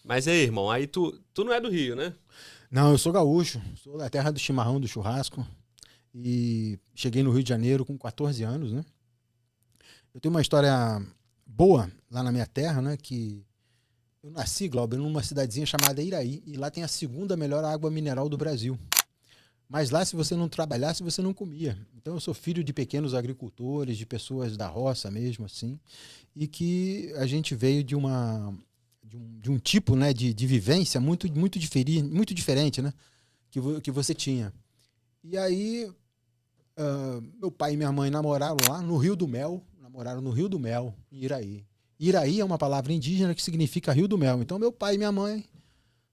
Mas aí, irmão, aí tu não é do Rio, né? Não, eu sou gaúcho, sou da terra do chimarrão, do churrasco. E cheguei no Rio de Janeiro com 14 anos, né? Eu tenho uma história boa lá na minha terra, né? Que eu nasci, Glauber, numa cidadezinha chamada Iraí. E lá tem a segunda melhor água mineral do Brasil. Mas lá, se você não trabalhasse, você não comia. Então, eu sou filho de pequenos agricultores, de pessoas da roça mesmo, assim. E que a gente veio de um tipo, né, de vivência muito diferente, né? Que você tinha. E aí, meu pai e minha mãe namoraram lá no Rio do Mel. Namoraram no Rio do Mel, em Iraí. Iraí é uma palavra indígena que significa Rio do Mel. Então, meu pai e minha mãe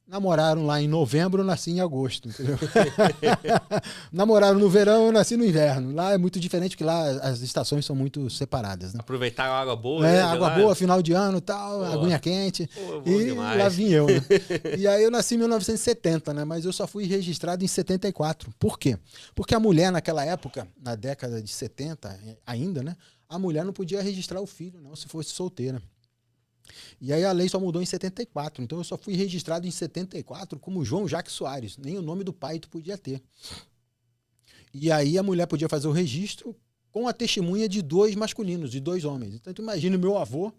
namoraram lá em novembro, eu nasci em agosto, entendeu? Namoraram no verão, eu nasci no inverno. Lá é muito diferente, porque lá as estações são muito separadas, né? Aproveitar a água boa, É, né? água boa, final de ano e tal, aguinha quente. Bom E demais. lá vim eu, né? E aí eu nasci em 1970, né? Mas eu só fui registrado em 74. Por quê? Porque a mulher naquela época, na década de 70 ainda, né? A mulher não podia registrar o filho, não, se fosse solteira. E aí a lei só mudou em 74. Então eu só fui registrado em 74 como João Jacques Soares. Nem o nome do pai tu podia ter. E aí a mulher podia fazer o registro com a testemunha de 2 masculinos, de 2 homens. Então tu imagina o meu avô,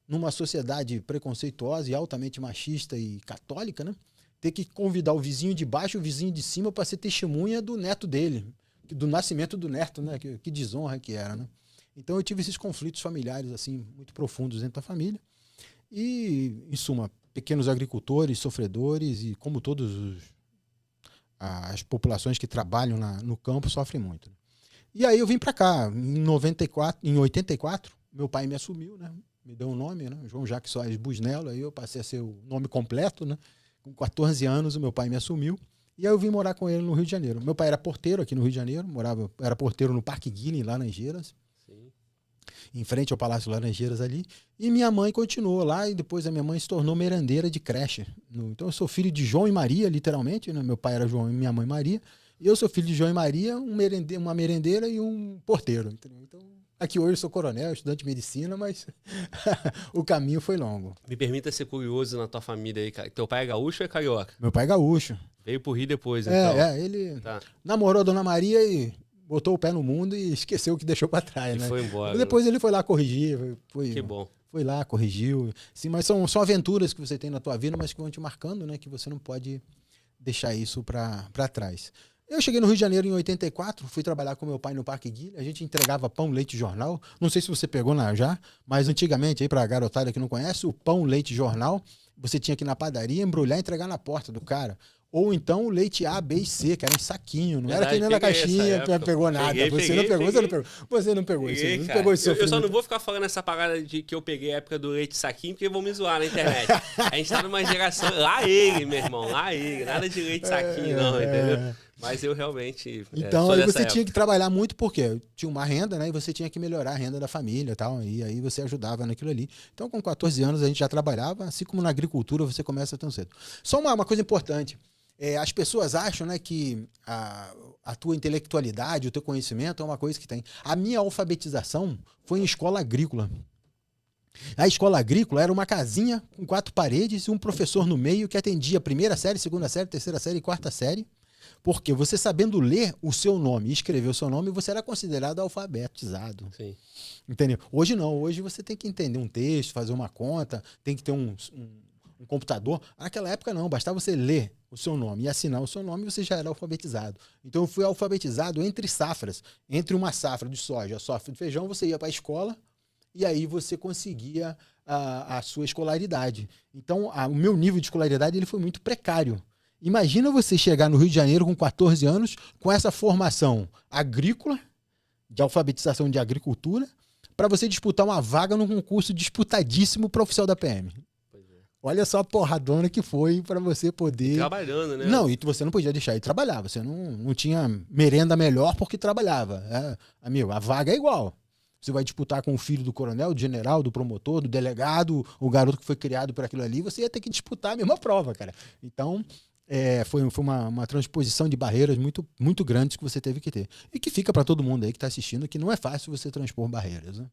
numa sociedade preconceituosa e altamente machista e católica, né? Ter que convidar o vizinho de baixo e o vizinho de cima para ser testemunha do neto dele. Do nascimento do neto, né? Que desonra que era, né? Então eu tive esses conflitos familiares assim muito profundos dentro da família. E, em suma, pequenos agricultores, sofredores e como todas as populações que trabalham no campo sofrem muito. E aí eu vim para cá, em 84, meu pai me assumiu, né? Me deu um nome, né? João Jacques Soares Busnello, aí eu passei a ser o nome completo, né? Com 14 anos o meu pai me assumiu. E aí eu vim morar com ele no Rio de Janeiro. Meu pai era porteiro aqui no Rio de Janeiro, era porteiro no Parque Guilherme, lá Laranjeiras. Sim. Em frente ao Palácio Laranjeiras ali, e minha mãe continuou lá, e depois a minha mãe se tornou merendeira de creche. Então eu sou filho de João e Maria, literalmente, né? Meu pai era João e minha mãe Maria, e eu sou filho de João e Maria, uma merendeira e um porteiro. Entendeu? Então, aqui hoje eu sou coronel, estudante de medicina, mas o caminho foi longo. Me permita ser curioso na tua família aí, cara. Teu pai é gaúcho ou é carioca? Meu pai é gaúcho. Veio pro Rio depois, então. Ele Tá. namorou a Dona Maria e botou o pé no mundo e esqueceu o que deixou para trás, E né? foi embora. Depois ele foi lá corrigir. Que bom. Foi lá, corrigiu. Sim, mas são aventuras que você tem na tua vida, mas que vão te marcando, né? Que você não pode deixar isso para trás. Eu cheguei no Rio de Janeiro em 84, fui trabalhar com meu pai no Parque Guilherme. A gente entregava pão, leite e jornal. Não sei se você pegou já, mas antigamente, aí para a garotada que não conhece, o pão, leite e jornal, você tinha que ir na padaria, embrulhar e entregar na porta do cara. Ou então o leite A, B e C, que era em saquinho, não era que nem na caixinha, tu não pegou nada. Você não pegou. Você não pegou isso. Não pegou esse eu só não vou ficar falando essa parada de que eu peguei a época do leite saquinho, porque vão me zoar na internet. A gente tá numa geração. Lá ele, meu irmão, lá ele. Nada de leite saquinho, não, entendeu? Mas eu realmente. Então aí você tinha que trabalhar muito porque tinha uma renda, né? E você tinha que melhorar a renda da família e tal. E aí você ajudava naquilo ali. Então, com 14 anos, a gente já trabalhava, assim como na agricultura você começa tão cedo. Só uma coisa importante. As pessoas acham, né, que a tua intelectualidade, o teu conhecimento é uma coisa que tem. A minha alfabetização foi em escola agrícola. A escola agrícola era uma casinha com 4 paredes e um professor no meio que atendia a 1ª série, 2ª série, 3ª série e 4ª série. Porque você sabendo ler o seu nome e escrever o seu nome, você era considerado alfabetizado. Sim. Entendeu? Hoje não. Hoje você tem que entender um texto, fazer uma conta, tem que ter um computador. Naquela época não, bastava você ler o seu nome e assinar o seu nome, você já era alfabetizado. Então eu fui alfabetizado entre safras. Entre uma safra de soja e a safra de feijão, você ia para a escola e aí você conseguia a sua escolaridade. Então o meu nível de escolaridade ele foi muito precário. Imagina você chegar no Rio de Janeiro com 14 anos, com essa formação agrícola, de alfabetização de agricultura, para você disputar uma vaga num concurso disputadíssimo para oficial da PM. Olha só a porradona que foi para você poder... Trabalhando, né? Não, e você não podia deixar de trabalhar. Você não tinha merenda melhor porque trabalhava. Amigo, a vaga é igual. Você vai disputar com o filho do coronel, do general, do promotor, do delegado, o garoto que foi criado por aquilo ali, você ia ter que disputar a mesma prova, cara. Então, foi uma transposição de barreiras muito, muito grandes que você teve que ter. E que fica para todo mundo aí que está assistindo que não é fácil você transpor barreiras. Né?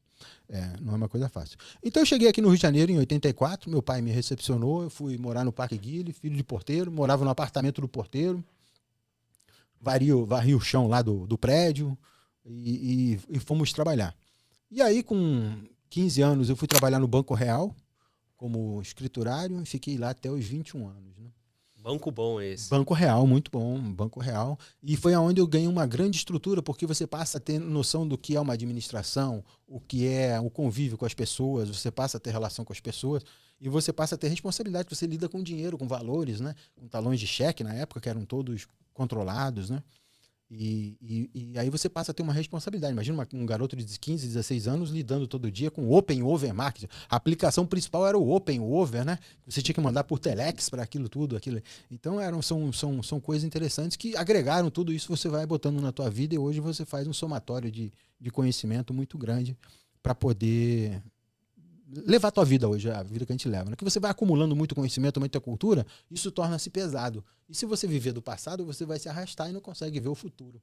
Não é uma coisa fácil. Então eu cheguei aqui no Rio de Janeiro em 84, meu pai me recepcionou, eu fui morar no Parque Guile, filho de porteiro, morava no apartamento do porteiro, varri o chão lá do prédio e fomos trabalhar. E aí com 15 anos eu fui trabalhar no Banco Real como escriturário e fiquei lá até os 21 anos. Né? Banco bom esse. Banco Real, muito bom, Banco Real. E foi aonde eu ganhei uma grande estrutura, porque você passa a ter noção do que é uma administração, o que é o convívio com as pessoas, você passa a ter relação com as pessoas e você passa a ter responsabilidade, você lida com dinheiro, com valores, né? Com talões de cheque na época, que eram todos controlados, né? E aí você passa a ter uma responsabilidade. Imagina um garoto de 15, 16 anos lidando todo dia com Open Over Marketing. A aplicação principal era o Open Over, né? Você tinha que mandar por Telex para aquilo tudo. Então são coisas interessantes que agregaram tudo isso, você vai botando na tua vida e hoje você faz um somatório de conhecimento muito grande para poder levar a tua vida hoje, a vida que a gente leva. Né? Que você vai acumulando muito conhecimento, muita cultura, isso torna-se pesado. E se você viver do passado, você vai se arrastar e não consegue ver o futuro.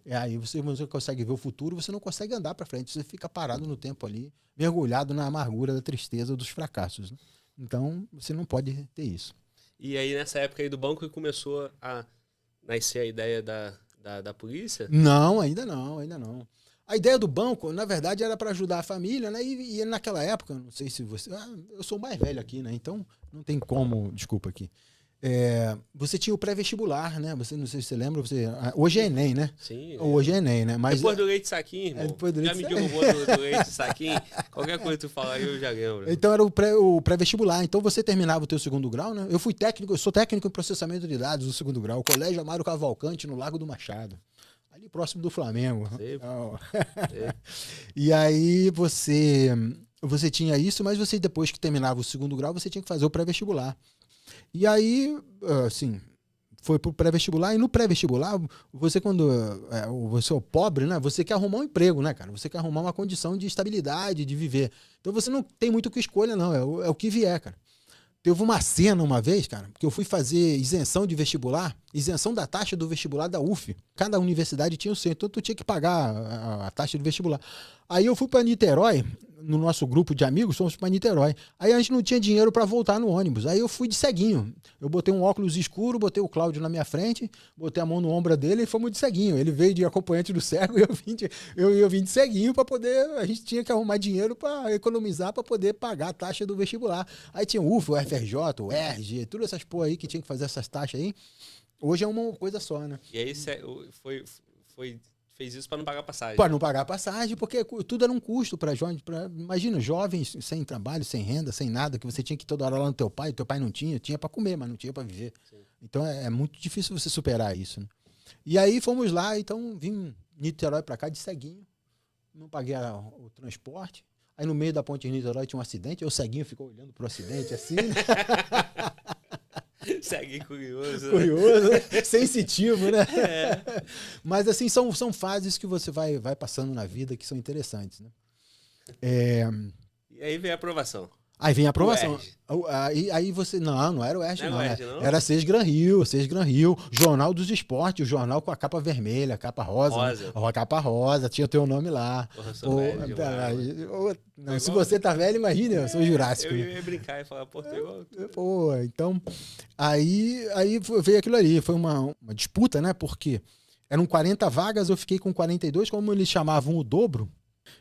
Aí você consegue ver o futuro, você não consegue andar para frente, você fica parado no tempo ali, mergulhado na amargura, da tristeza, dos fracassos. Né? Então, você não pode ter isso. E aí, nessa época aí do banco, começou a nascer a ideia da polícia? Não, ainda não. A ideia do banco, na verdade, era para ajudar a família, né? E naquela época, não sei se você... eu sou mais velho aqui, né? Então, não tem como... Desculpa aqui. Você tinha o pré-vestibular, né? Você, não sei se você lembra. Hoje é Enem, né? Sim. Hoje é Enem, né? Mas, depois do leite saquinho, irmão. Depois do leite já me derrubou do leite saquinho. Qualquer coisa que tu falar aí, eu já lembro. Então, era o pré-vestibular. Então, você terminava o teu segundo grau, né? Eu sou técnico em processamento de dados do segundo grau. Colégio Amaro Cavalcante, no Lago do Machado. Ali próximo do Flamengo. E aí você tinha isso, mas você depois que terminava o segundo grau, você tinha que fazer o pré-vestibular. E aí, assim, foi pro pré-vestibular, e no pré-vestibular, você quando você é pobre, né, você quer arrumar um emprego, né, cara? Você quer arrumar uma condição de estabilidade, de viver. Então você não tem muito o que escolha, não, é o que vier, cara. Teve uma cena uma vez, cara, que eu fui fazer isenção de vestibular, isenção da taxa do vestibular da UF. Cada universidade tinha o seu, então tu tinha que pagar a taxa do vestibular. Aí eu fui para Niterói, no nosso grupo de amigos, fomos para Niterói. Aí a gente não tinha dinheiro para voltar no ônibus. Aí eu fui de ceguinho. Eu botei um óculos escuro, botei o Cláudio na minha frente, botei a mão no ombro dele e fomos de ceguinho. Ele veio de acompanhante do cego e eu vim de ceguinho para poder... A gente tinha que arrumar dinheiro para economizar para poder pagar a taxa do vestibular. Aí tinha o UF, o FRJ, o ERG, todas essas porra aí que tinha que fazer essas taxas aí. Hoje é uma coisa só, né? E aí fez isso para não pagar passagem. Para não pagar passagem, porque tudo era um custo para jovens. Imagina, jovens sem trabalho, sem renda, sem nada, que você tinha que ir toda hora lá no teu pai não tinha para comer, mas não tinha para viver. Sim. Então é muito difícil você superar isso. Né? E aí fomos lá, então vim Niterói para cá de ceguinho, não paguei o transporte. Aí no meio da ponte de Niterói tinha um acidente, eu ceguinho ficou olhando pro acidente assim, né? Segue curioso. Curioso, né? Sensitivo, né? Mas assim, são fases que você vai passando na vida que são interessantes, né? E aí vem a aprovação. Aí vem a aprovação. Aí você... Não era o ERG, não. Era Seis Gran Rio. Jornal dos Esportes, o jornal com a capa vermelha, a capa rosa. Né? A capa rosa, tinha o teu nome lá. Se você tá velho, imagina, eu sou Jurássico. Eu ia brincar e falar, igual. Então... Aí veio aquilo ali. Foi uma disputa, né? Porque eram 40 vagas, eu fiquei com 42, como eles chamavam o dobro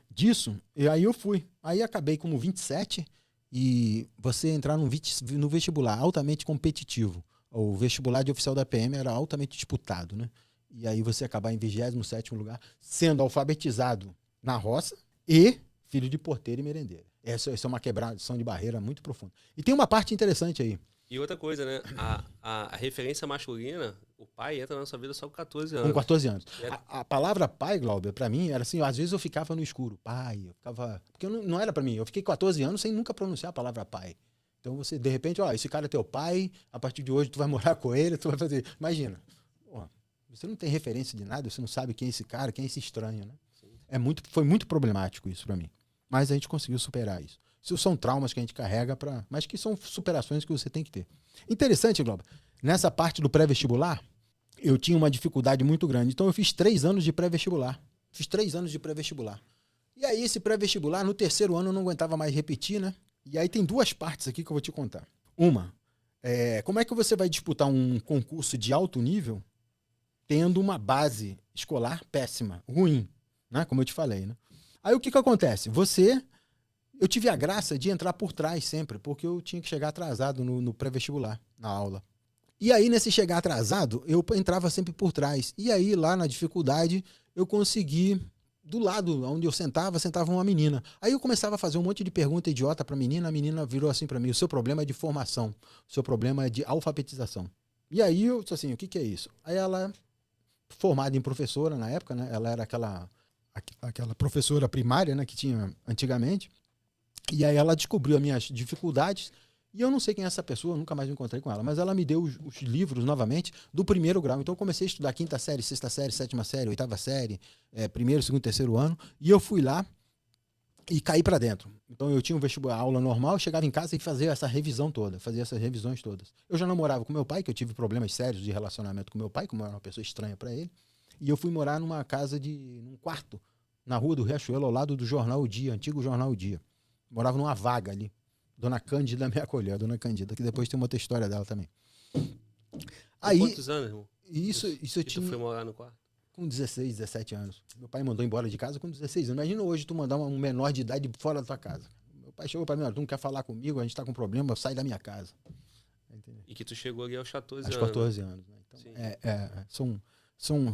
disso, e aí eu fui. Aí acabei como 27. E você entrar no vestibular altamente competitivo, o vestibular de oficial da PM era altamente disputado, né? E aí você acabar em 27º lugar, sendo alfabetizado na roça e filho de porteiro e merendeiro. Essa é uma quebração de barreira muito profunda. E tem uma parte interessante aí. E outra coisa, né? A referência masculina, o pai entra na sua vida só com 14 anos. Com 14 anos. A palavra pai, Glauber, pra mim, era assim, às vezes eu ficava no escuro. Pai, eu ficava... Porque não era pra mim. Eu fiquei 14 anos sem nunca pronunciar a palavra pai. Então você, de repente, esse cara é teu pai, a partir de hoje tu vai morar com ele, tu vai fazer... Imagina, você não tem referência de nada, você não sabe quem é esse cara, quem é esse estranho, né? Foi muito problemático isso pra mim. Mas a gente conseguiu superar isso. Isso são traumas que a gente carrega, mas que são superações que você tem que ter. Interessante, Glauber. nessa parte do pré-vestibular, eu tinha uma dificuldade muito grande. Então eu fiz 3 anos de pré-vestibular. E aí esse pré-vestibular, no 3º ano eu não aguentava mais repetir, né? E aí tem 2 partes aqui que eu vou te contar. Uma, como é que você vai disputar um concurso de alto nível tendo uma base escolar péssima, ruim, né? Como eu te falei, né? Aí o que acontece? Eu tive a graça de entrar por trás sempre, porque eu tinha que chegar atrasado no pré-vestibular, na aula. E aí, nesse chegar atrasado, eu entrava sempre por trás. E aí, lá na dificuldade, eu consegui, do lado onde eu sentava uma menina. Aí eu começava a fazer um monte de pergunta idiota pra menina, a menina virou assim pra mim: o seu problema é de formação, o seu problema é de alfabetização. E aí eu disse assim: o que é isso? Aí ela, formada em professora na época, né? Ela era aquela professora primária, né, que tinha antigamente. E aí ela descobriu as minhas dificuldades. E eu não sei quem é essa pessoa, nunca mais me encontrei com ela, mas ela me deu os livros, novamente, do 1º grau. Então eu comecei a estudar 5ª série, 6ª série, 7ª série, 8ª série, 1º, 2º, 3º ano, e eu fui lá e caí para dentro. Então eu tinha um vestibular, aula normal, chegava em casa e fazia essa revisão toda, fazia essas revisões todas. Eu já não morava com meu pai, que eu tive problemas sérios de relacionamento com meu pai, como eu era uma pessoa estranha para ele, e eu fui morar numa casa num quarto, na rua do Riachuelo, ao lado do jornal O Dia, antigo jornal O Dia. Morava numa vaga ali. Dona Cândida me acolheu, a Dona Cândida, que depois tem uma outra história dela também. Aí, quantos anos, irmão? Isso eu tinha... Tu foi morar no quarto? Com 16, 17 anos. Meu pai mandou embora de casa com 16 anos. Imagina hoje tu mandar um menor de idade fora da tua casa. Meu pai chegou pra mim: tu não quer falar comigo, a gente tá com problema, sai da minha casa. Entendeu? E que tu chegou ali aos 14 anos. Aos 14 anos. Né? Então,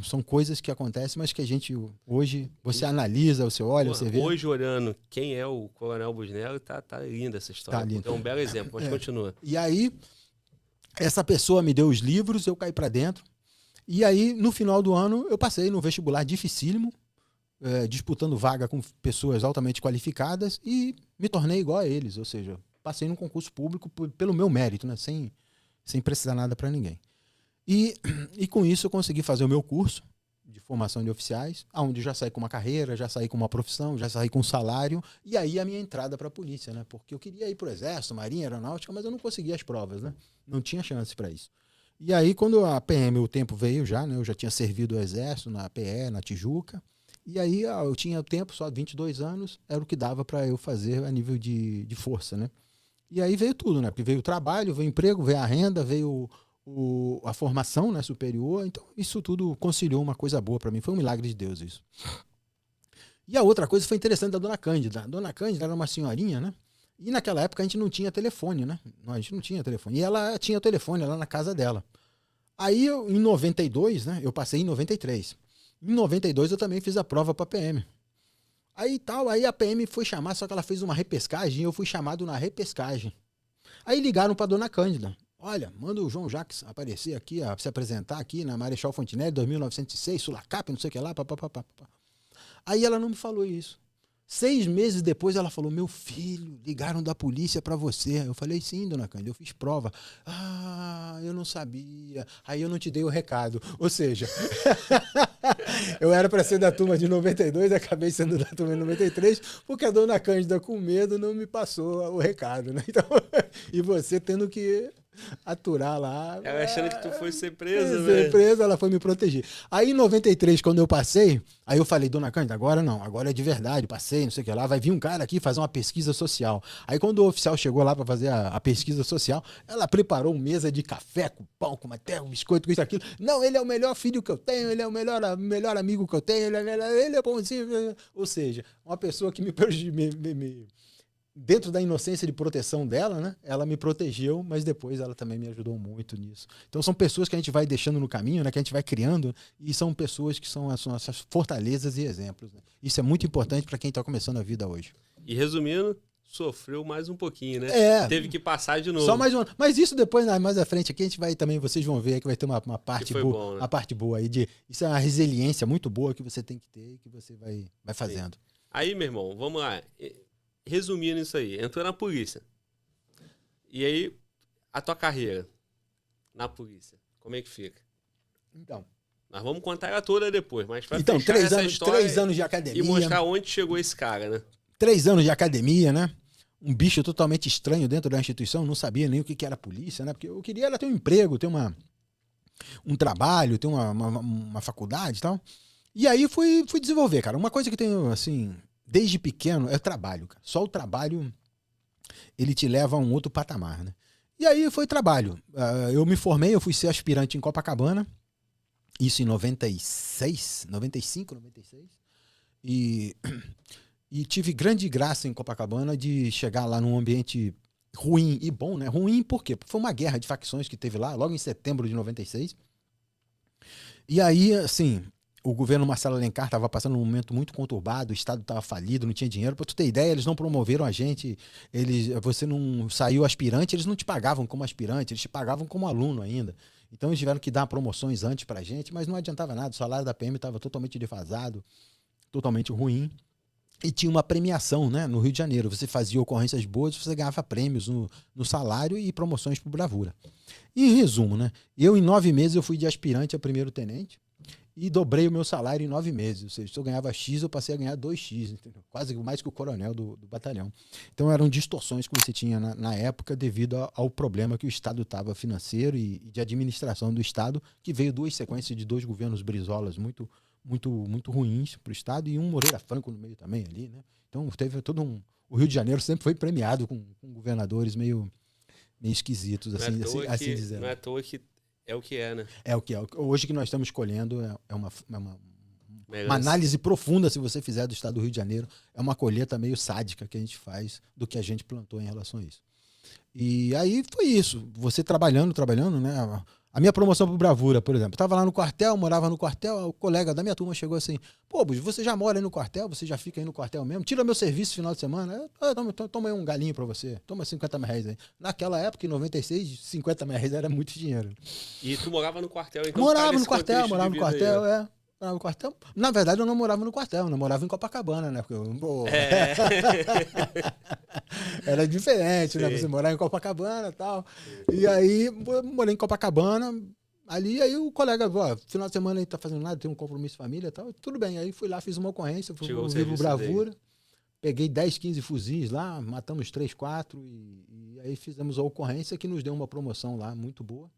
são coisas que acontecem, mas que a gente hoje, você analisa, você olha, você vê. Hoje, olhando quem é o Coronel Busnello, tá linda essa história. Tá lindo. É um belo exemplo, mas continua. E aí, essa pessoa me deu os livros, eu caí para dentro. E aí, no final do ano, eu passei no vestibular dificílimo, disputando vaga com pessoas altamente qualificadas e me tornei igual a eles. Ou seja, passei num concurso público pelo meu mérito, né? Sem precisar nada para ninguém. E com isso eu consegui fazer o meu curso de formação de oficiais, onde eu já saí com uma carreira, já saí com uma profissão, já saí com um salário, e aí a minha entrada para a polícia, né? Porque eu queria ir para o Exército, Marinha, Aeronáutica, mas eu não conseguia as provas, né? Não tinha chance para isso. E aí, quando a PM, o tempo veio já, né? Eu já tinha servido o Exército na PE, na Tijuca, e aí eu tinha tempo, só 22 anos, era o que dava para eu fazer a nível de força, né? E aí veio tudo, né? Porque veio o trabalho, veio o emprego, veio a renda, veio a formação, né, superior. Então isso tudo conciliou uma coisa boa para mim. Foi um milagre de Deus isso. E a outra coisa foi interessante da Dona Cândida. A Dona Cândida era uma senhorinha, né? E naquela época a gente não tinha telefone, né? A gente não tinha telefone. E ela tinha o telefone lá na casa dela. Aí em 92, né? Eu passei em 93. Em 92 eu também fiz a prova para PM. Aí a PM foi chamar, só que ela fez uma repescagem e eu fui chamado na repescagem. Aí ligaram para Dona Cândida: olha, manda o João Jacques aparecer aqui, se apresentar aqui na Marechal Fontenelle, 2906, Sulacap, não sei o que lá, papapá. Aí ela não me falou isso. 6 meses depois ela falou: meu filho, ligaram da polícia pra você. Eu falei: sim, Dona Cândida, eu fiz prova. Ah, eu não sabia. Aí eu não te dei o recado. Ou seja, eu era para ser da turma de 92, acabei sendo da turma de 93, porque a Dona Cândida, com medo, não me passou o recado, né? Então, e você tendo que aturar lá. Ela achando que tu foi ser preso, né? Ser preso, ela foi me proteger. Aí em 93, quando eu passei, aí eu falei: Dona Cândida, agora não, agora é de verdade, passei, não sei o que lá, vai vir um cara aqui fazer uma pesquisa social. Aí quando o oficial chegou lá para fazer a pesquisa social, ela preparou uma mesa de café com pão, com matéria, com biscoito, com isso, aquilo. Não, ele é o melhor filho que eu tenho, ele é o melhor amigo que eu tenho, ele é bonzinho. Ou seja, uma pessoa que dentro da inocência de proteção dela, né? Ela me protegeu, mas depois ela também me ajudou muito nisso. Então são pessoas que a gente vai deixando no caminho, né? Que a gente vai criando, e são pessoas que são as nossas fortalezas e exemplos, né? Isso é muito importante para quem está começando a vida hoje. E resumindo, sofreu mais um pouquinho, né? Teve que passar de novo. Só mais um ano. Mas isso depois, mais à frente aqui, a gente vai também, vocês vão ver que vai ter uma parte boa. Bom, né? Uma parte boa aí isso é uma resiliência muito boa que você tem que ter e que você vai fazendo. Sim. Aí, meu irmão, vamos lá. Resumindo isso aí, entrou na polícia. E aí, a tua carreira na polícia, como é que fica? Então, nós vamos contar ela toda depois, mas para então, fechar essa história 3 anos de academia. E mostrar onde chegou esse cara, né? 3 anos de academia, né? um bicho totalmente estranho dentro da instituição, não sabia nem o que era polícia, né? Porque eu queria era ter um emprego, ter um trabalho, ter uma faculdade e tal. E aí fui desenvolver, cara. Uma coisa que eu tenho, assim, desde pequeno é o trabalho, cara. Só o trabalho, ele te leva a um outro patamar, né? E aí foi trabalho. Eu me formei, eu fui ser aspirante em Copacabana, isso em 96, 95, 96. E tive grande graça em Copacabana de chegar lá num ambiente ruim e bom, né? Ruim por quê? Porque foi uma guerra de facções que teve lá, logo em setembro de 96. E aí, assim, o governo Marcelo Alencar estava passando um momento muito conturbado, o Estado estava falido, não tinha dinheiro. Para tu ter ideia, eles não promoveram a gente, você não saiu aspirante, eles não te pagavam como aspirante, eles te pagavam como aluno ainda. Então eles tiveram que dar promoções antes pra gente, mas não adiantava nada, o salário da PM estava totalmente defasado, totalmente ruim. E tinha uma premiação, né, no Rio de Janeiro. Você fazia ocorrências boas, você ganhava prêmios no salário e promoções por bravura. E em resumo, né, eu em 9 meses eu fui de aspirante a primeiro-tenente e dobrei o meu salário em 9 meses. Ou seja, se eu ganhava X, eu passei a ganhar 2X, entendeu? Quase mais que o coronel do batalhão. Então eram distorções que você tinha na época devido ao problema que o Estado estava financeiro e de administração do Estado, que veio 2 sequências de 2 governos brisolas muito ruins para o Estado e um Moreira Franco no meio também ali, né? Então teve todo o Rio de Janeiro sempre foi premiado com governadores meio esquisitos, assim dizendo. Não é à toa que é o que é, né? É o que é. Hoje que nós estamos escolhendo é uma análise profunda, se você fizer, do Estado do Rio de Janeiro. É uma colheita meio sádica que a gente faz do que a gente plantou em relação a isso. E aí foi isso. Você trabalhando, né? A minha promoção por bravura, por exemplo. Estava lá no quartel, morava no quartel, o colega da minha turma chegou assim, pô, você já mora aí no quartel? Você já fica aí no quartel mesmo? Tira meu serviço no final de semana. Toma aí um galinho pra você. Toma 50 reais aí. Naquela época, em 96, 50 reais era muito dinheiro. E tu morava no quartel, então? Morava no quartel, Morava no quartel. Na verdade, eu não morava no quartel, eu morava em Copacabana, né? Porque era diferente, né? Você morar em Copacabana e tal. E aí, morei em Copacabana, ali, aí o colega, final de semana aí tá fazendo nada, tem um compromisso de família e tal. Tudo bem, aí fui lá, fiz uma ocorrência, fui no Vivo Bravura, peguei 10, 15 fuzis lá, matamos 3, 4 e aí fizemos a ocorrência que nos deu uma promoção lá muito boa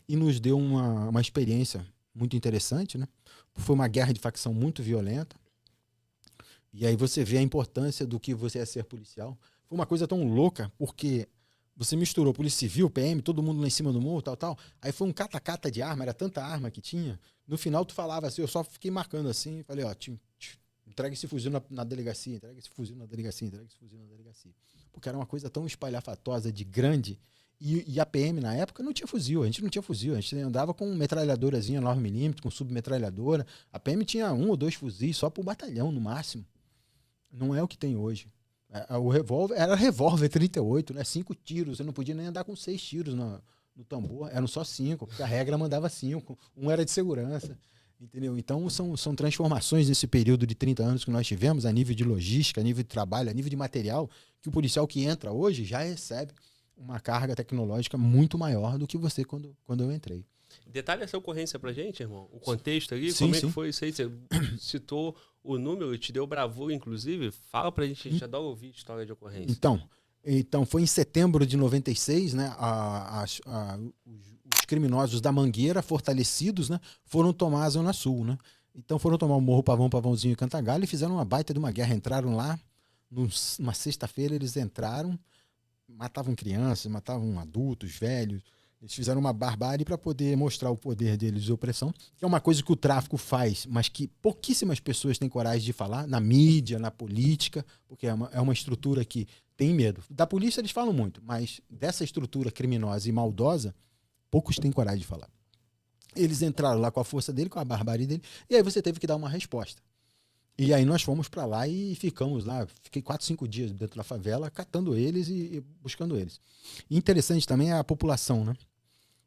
e nos deu uma experiência muito interessante, né? Foi uma guerra de facção muito violenta. E aí você vê a importância do que você é ser policial. Foi uma coisa tão louca, porque você misturou polícia civil, PM, todo mundo lá em cima do morro, tal. Aí foi um cata-cata de arma, era tanta arma que tinha. No final tu falava assim, eu só fiquei marcando assim, falei, entrega esse fuzil na delegacia, entrega esse fuzil na delegacia, entrega esse fuzil na delegacia. Porque era uma coisa tão espalhafatosa, de grande. E a PM, na época, não tinha fuzil. A gente não tinha fuzil. A gente andava com metralhadorazinha 9mm, com submetralhadora. A PM tinha 1 ou 2 fuzis só por batalhão, no máximo. Não é o que tem hoje. O revólver era revólver 38, né? 5 tiros. Você não podia nem andar com 6 tiros no tambor. Eram só 5, porque a regra mandava 5. Um era de segurança. Entendeu? Então, são transformações nesse período de 30 anos que nós tivemos, a nível de logística, a nível de trabalho, a nível de material, que o policial que entra hoje já recebe uma carga tecnológica muito maior do que você quando eu entrei. Detalhe essa ocorrência pra gente, irmão. O contexto ali, sim, como é que foi isso aí? Você citou o número, te deu bravura, inclusive. Fala pra gente, a gente adora ouvir história de ocorrência. Então foi em setembro de 96, né? Os criminosos da Mangueira, fortalecidos, né? Foram tomar a Zona Sul, né? Então foram tomar o Morro Pavão, Pavãozinho e Cantagalho e fizeram uma baita de uma guerra. Entraram lá, numa sexta-feira eles entraram, matavam crianças, matavam adultos, velhos. Eles fizeram uma barbárie para poder mostrar o poder deles de opressão, que é uma coisa que o tráfico faz, mas que pouquíssimas pessoas têm coragem de falar, na mídia, na política, porque é uma estrutura que tem medo. Da polícia eles falam muito, mas dessa estrutura criminosa e maldosa, poucos têm coragem de falar. Eles entraram lá com a força dele, com a barbárie dele, e aí você teve que dar uma resposta. E aí nós fomos para lá e ficamos lá. Fiquei 4, 5 dias dentro da favela, catando eles e buscando eles. E interessante também é a população, né?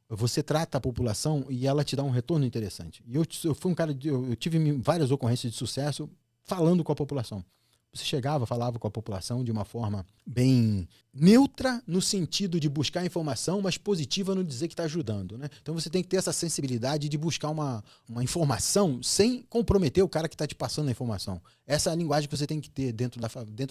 Você trata a população e ela te dá um retorno interessante. E eu fui um cara, eu tive várias ocorrências de sucesso falando com a população. Você chegava, falava com a população de uma forma bem neutra, no sentido de buscar informação, mas positiva no dizer que está ajudando, né? Então você tem que ter essa sensibilidade de buscar uma informação sem comprometer o cara que está te passando a informação. Essa é a linguagem que você tem que ter dentro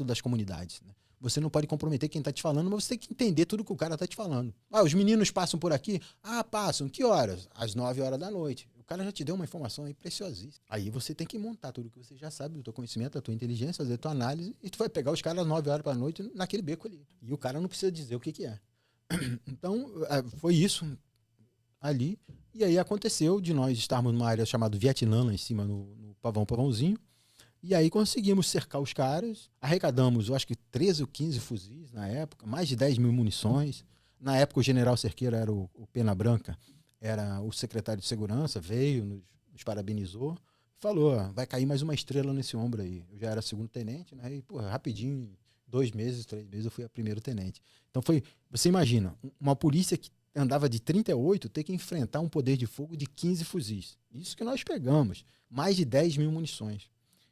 das comunidades, né? Você não pode comprometer quem está te falando, mas você tem que entender tudo que o cara está te falando. Ah, os meninos passam por aqui? Ah, passam. Que horas? Às 9 horas da noite. O cara já te deu uma informação aí preciosíssima. Aí você tem que montar tudo que você já sabe, do teu conhecimento, da tua inteligência, da tua análise, e tu vai pegar os caras às 9 horas da noite naquele beco ali. E o cara não precisa dizer o que é. Então, foi isso ali. E aí aconteceu de nós estarmos numa área chamada Vietnã, lá em cima, no pavãozinho. E aí conseguimos cercar os caras, arrecadamos, eu acho que 13 ou 15 fuzis na época, mais de 10 mil munições. Na época o general Cerqueira era o Pena Branca, era o secretário de segurança, veio, nos parabenizou, falou, vai cair mais uma estrela nesse ombro aí. Eu já era segundo tenente, né? E, pô, rapidinho, 2 meses, 3 meses, eu fui a primeiro tenente. Então foi, você imagina, uma polícia que andava de 38 ter que enfrentar um poder de fogo de 15 fuzis. Isso que nós pegamos, mais de 10 mil munições.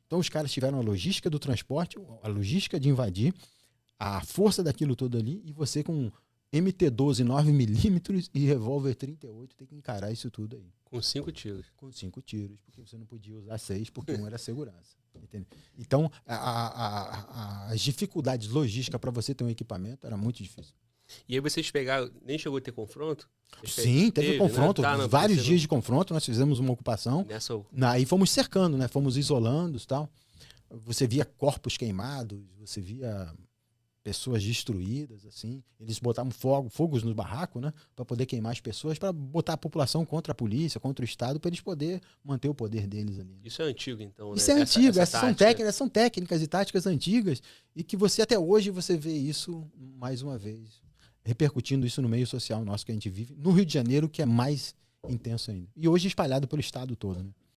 Então os caras tiveram a logística do transporte, a logística de invadir, a força daquilo tudo ali, e você com MT-12 9mm e revólver 38 tem que encarar isso tudo aí. Com 5 tiros. Com 5 tiros, porque você não podia usar 6, porque um era segurança. Entendeu? Então as dificuldades logísticas para você ter um equipamento era muito difícil. E aí vocês pegaram, nem chegou a ter confronto? Sim, teve confronto, né? Vários dias de confronto, nós fizemos uma ocupação. Aí fomos cercando, né? Fomos isolando e tal. Você via corpos queimados, você via pessoas destruídas, assim. Eles botavam fogos no barraco, né? Para poder queimar as pessoas, para botar a população contra a polícia, contra o Estado, para eles poderem manter o poder deles ali. Isso é antigo, então, né? Isso é antigo, essas são técnicas e táticas antigas, e que você até hoje você vê isso mais uma vez, repercutindo isso no meio social nosso que a gente vive, no Rio de Janeiro, que é mais intenso ainda. E hoje espalhado pelo estado todo, né?